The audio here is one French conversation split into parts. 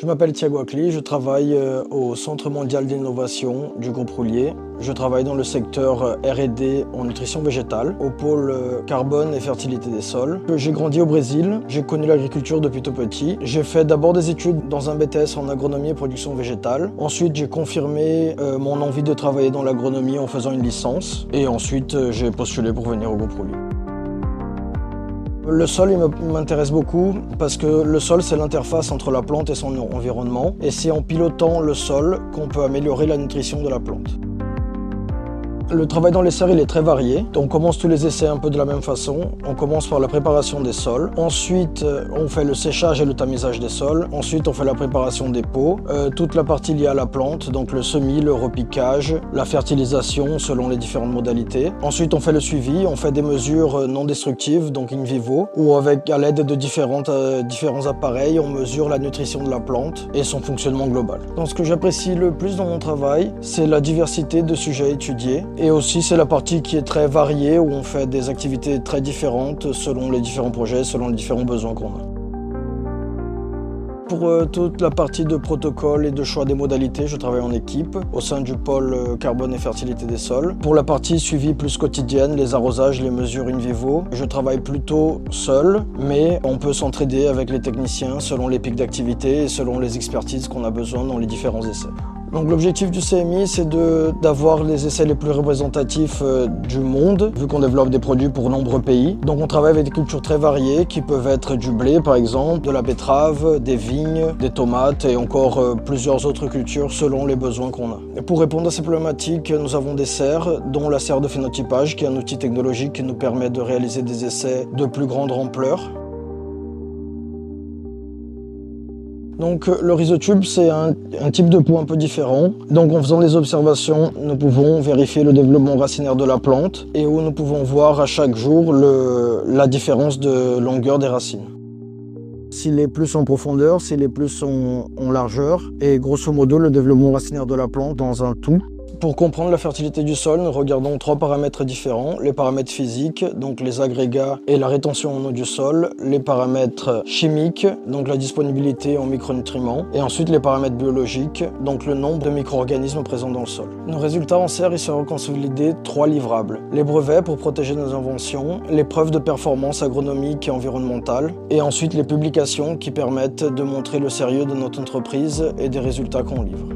Je m'appelle Thiago Acli, je travaille au Centre mondial d'innovation du groupe Roulier. Je travaille dans le secteur R&D en nutrition végétale, au pôle carbone et fertilité des sols. J'ai grandi au Brésil, j'ai connu l'agriculture depuis tout petit. J'ai fait d'abord des études dans un BTS en agronomie et production végétale. Ensuite, j'ai confirmé mon envie de travailler dans l'agronomie en faisant une licence. Et ensuite, j'ai postulé pour venir au groupe Roulier. Le sol m'intéresse beaucoup parce que le sol, c'est l'interface entre la plante et son environnement. Et c'est en pilotant le sol qu'on peut améliorer la nutrition de la plante. Le travail dans les serres, il est très varié. On commence tous les essais un peu de la même façon. On commence par la préparation des sols. Ensuite, on fait le séchage et le tamisage des sols. Ensuite, on fait la préparation des pots. Toute la partie liée à la plante, donc le semis, le repiquage, la fertilisation selon les différentes modalités. Ensuite, on fait le suivi. On fait des mesures non destructives, donc in vivo, où à l'aide de différents appareils, on mesure la nutrition de la plante et son fonctionnement global. Donc, ce que j'apprécie le plus dans mon travail, c'est la diversité de sujets étudiés. Et aussi, c'est la partie qui est très variée, où on fait des activités très différentes selon les différents projets, selon les différents besoins qu'on a. Pour toute la partie de protocole et de choix des modalités, je travaille en équipe au sein du pôle carbone et fertilité des sols. Pour la partie suivi plus quotidienne, les arrosages, les mesures in vivo, je travaille plutôt seul, mais on peut s'entraider avec les techniciens selon les pics d'activité et selon les expertises qu'on a besoin dans les différents essais. Donc l'objectif du CMI, c'est d'avoir les essais les plus représentatifs du monde, vu qu'on développe des produits pour nombreux pays. Donc on travaille avec des cultures très variées, qui peuvent être du blé par exemple, de la betterave, des vignes, des tomates et encore plusieurs autres cultures selon les besoins qu'on a. Et pour répondre à ces problématiques, nous avons des serres, dont la serre de phénotypage, qui est un outil technologique qui nous permet de réaliser des essais de plus grande ampleur. Donc le rhizotube, c'est un type de pot un peu différent. Donc en faisant des observations, nous pouvons vérifier le développement racinaire de la plante et où nous pouvons voir à chaque jour la différence de longueur des racines. S'il est plus en profondeur, s'il est plus en largeur et grosso modo le développement racinaire de la plante dans un tout. Pour comprendre la fertilité du sol, nous regardons 3 paramètres différents. Les paramètres physiques, donc les agrégats et la rétention en eau du sol. Les paramètres chimiques, donc la disponibilité en micronutriments. Et ensuite les paramètres biologiques, donc le nombre de micro-organismes présents dans le sol. Nos résultats en serre, ils seront consolidés 3 livrables. Les brevets pour protéger nos inventions, les preuves de performance agronomique et environnementale, et ensuite les publications qui permettent de montrer le sérieux de notre entreprise et des résultats qu'on livre.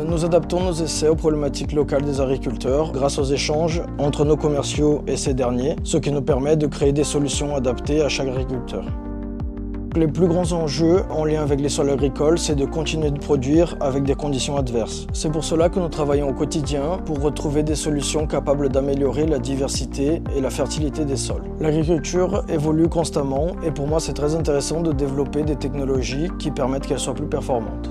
Nous adaptons nos essais aux problématiques locales des agriculteurs grâce aux échanges entre nos commerciaux et ces derniers, ce qui nous permet de créer des solutions adaptées à chaque agriculteur. Les plus grands enjeux en lien avec les sols agricoles, c'est de continuer de produire avec des conditions adverses. C'est pour cela que nous travaillons au quotidien pour retrouver des solutions capables d'améliorer la diversité et la fertilité des sols. L'agriculture évolue constamment et pour moi c'est très intéressant de développer des technologies qui permettent qu'elle soit plus performante.